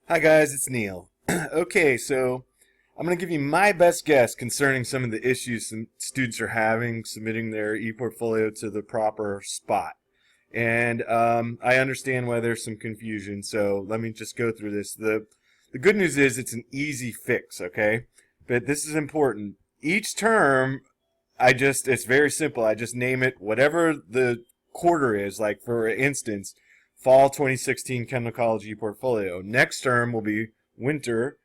Hi guys, it's Neil. Okay, so I'm going to give you my best guess concerning some of the issues some students are having submitting their e-portfolio to the proper spot. And I understand why there's some confusion, so let me just go through this. The good news is it's an easy fix, okay? But this is important. Each term, it's very simple. I just name it whatever the quarter is. Like, for instance, fall 2016 Chemicology portfolio. Next term will be winter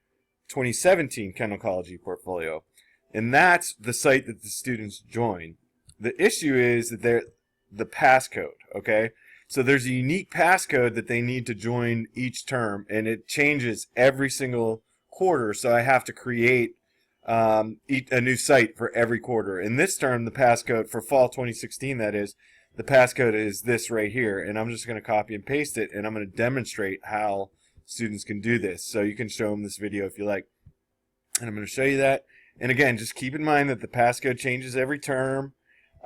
2017 Chemicology portfolio. And that's the site that the students join. The issue is that the passcode, okay? So there's a unique passcode that they need to join each term, and it changes every single quarter. So I have to create a new site for every quarter. In this term, the passcode for fall 2016, that is, the passcode is this right here, and I'm just going to copy and paste it, and I'm going to demonstrate how students can do this. So you can show them this video if you like, and I'm going to show you that. And again, just keep in mind that the passcode changes every term.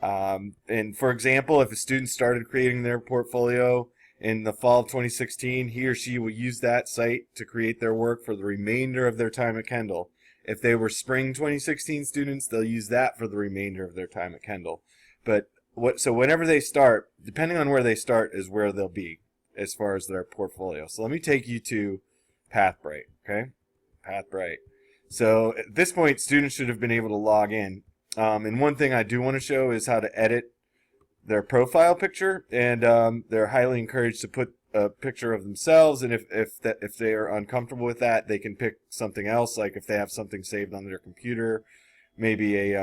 And for example, if a student started creating their portfolio in the fall of 2016, he or she will use that site to create their work for the remainder of their time at Kendall. If they were spring 2016 students, they'll use that for the remainder of their time at Kendall. So whenever they start, depending on where they start, is where they'll be as far as their portfolio. So let me take you to Pathbrite, okay? Pathbrite. So at this point, students should have been able to log in. And one thing I do want to show is how to edit their profile picture, and they're highly encouraged to put a picture of themselves, and if they are uncomfortable with that, they can pick something else, like if they have something saved on their computer, maybe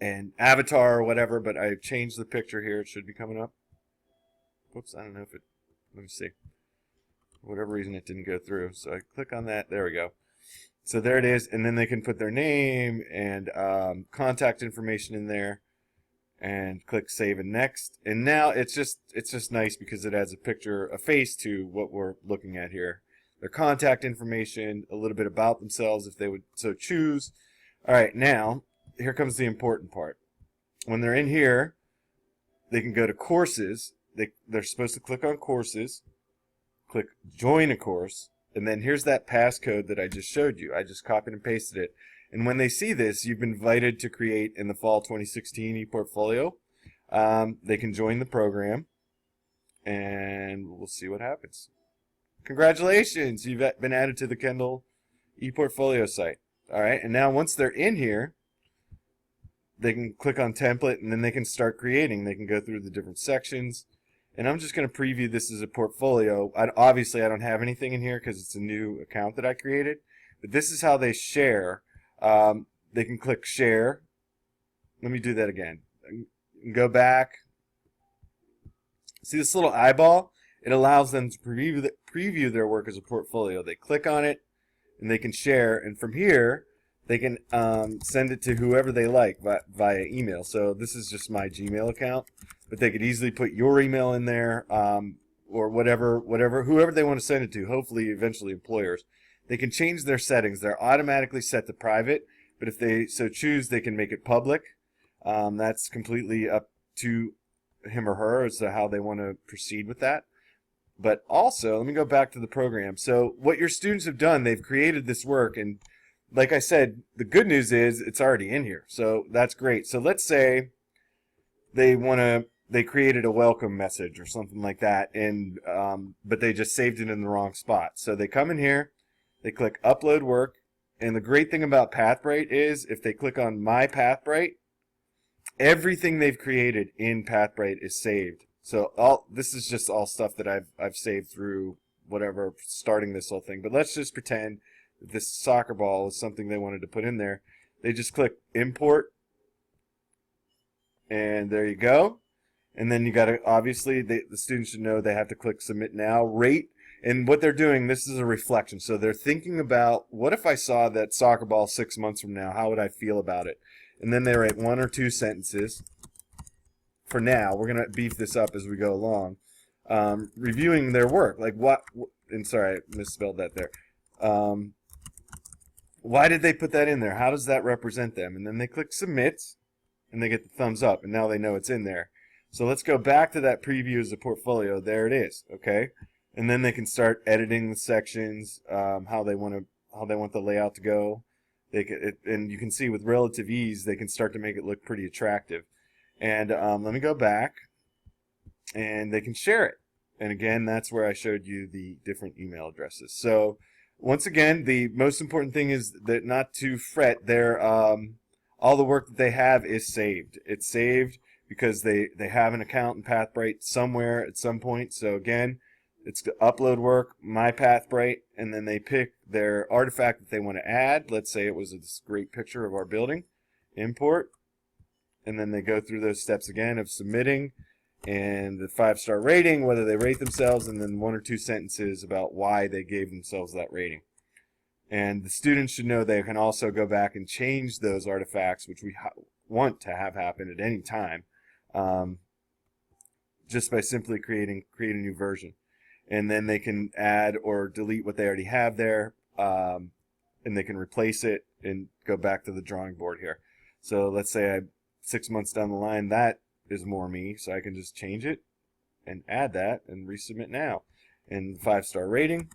an avatar or whatever. But I've changed the picture here. It should be coming up. Whoops, I don't know if it, let me see. For whatever reason it didn't go through, so I click on that. There we go. So there it is, and then they can put their name and contact information in there, and click save and next. And now it's just nice because it adds a picture, a face to what we're looking at here. Their contact information, a little bit about themselves if they would so choose. All right, now here comes the important part. When they're in here, they can go to courses. They're supposed to click on courses, click join a course, and then here's that passcode that I just showed you. I just copied and pasted it. And when they see this, you've been invited to create in the fall 2016 ePortfolio. They can join the program, and we'll see what happens. Congratulations! You've been added to the Kendall ePortfolio site. All right, and now once they're in here, they can click on template, and then they can start creating. They can go through the different sections. And I'm just going to preview this as a portfolio. Obviously, I don't have anything in here because it's a new account that I created. But this is how they share. They can click share. Let me do that again. Go back. See this little eyeball? It allows them to preview their work as a portfolio. They click on it, and they can share. And from here, they can send it to whoever they like via email. So this is just my Gmail account, but they could easily put your email in there, or whoever they want to send it to. Hopefully, eventually, employers. They can change their settings. They're automatically set to private, but if they so choose, they can make it public. That's completely up to him or her as to how they want to proceed with that. But also, let me go back to the program. So what your students have done, they've created this work, and like I said, the good news is it's already in here. So that's great. So let's say they created a welcome message or something like that, and but they just saved it in the wrong spot. So they come in here, they click upload work, and the great thing about Pathbrite is if they click on my Pathbrite, everything they've created in Pathbrite is saved. So this is just all stuff that I've saved through whatever starting this whole thing. But let's just pretend that this soccer ball is something they wanted to put in there. They just click import, and there you go. And then you got to, obviously, the students should know they have to click submit now, rate. And what they're doing, this is a reflection. So they're thinking about, what if I saw that soccer ball 6 months from now? How would I feel about it? And then they write 1 or 2 sentences. For now, we're going to beef this up as we go along. Reviewing their work. Like and sorry, I misspelled that there. Why did they put that in there? How does that represent them? And then they click submit, and they get the thumbs up, and now they know it's in there. So let's go back to that preview as a portfolio. There it is, okay? and then they can start editing the sections, how they want the layout to go. And you can see with relative ease they can start to make it look pretty attractive. And let me go back, and they can share it. And again, that's where I showed you the different email addresses. So once again, the most important thing is that not to fret. All the work that they have is saved. It's saved because they have an account in Pathbrite somewhere at some point. So again, it's the upload work, my Pathbrite, and then they pick their artifact that they want to add. Let's say it was this great picture of our building. Import. And then they go through those steps again of submitting and the 5-star rating, whether they rate themselves, and then 1 or 2 sentences about why they gave themselves that rating. And the students should know they can also go back and change those artifacts, which we want to have happen at any time, just by simply create a new version. And then they can add or delete what they already have there, and they can replace it and go back to the drawing board here. So let's say 6 months down the line, that is more me, so I can just change it and add that and resubmit now. And 5-star rating,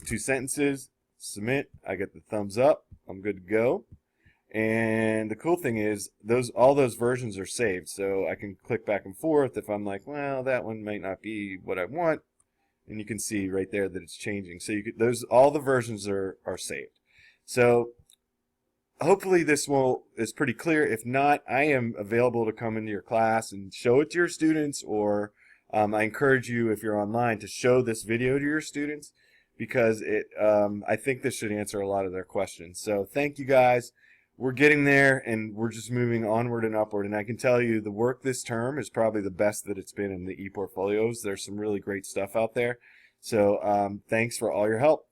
2 sentences, submit. I get the thumbs up. I'm good to go. And the cool thing is all those versions are saved, so I can click back and forth if I'm like, well, that one might not be what I want. And you can see right there that it's changing. So all the versions are saved. So hopefully this is pretty clear. If not, I am available to come into your class and show it to your students, or I encourage you, if you're online, to show this video to your students, because I think this should answer a lot of their questions. So thank you guys. We're getting there, and we're just moving onward and upward. And I can tell you the work this term is probably the best that it's been in the ePortfolios. There's some really great stuff out there. So thanks for all your help.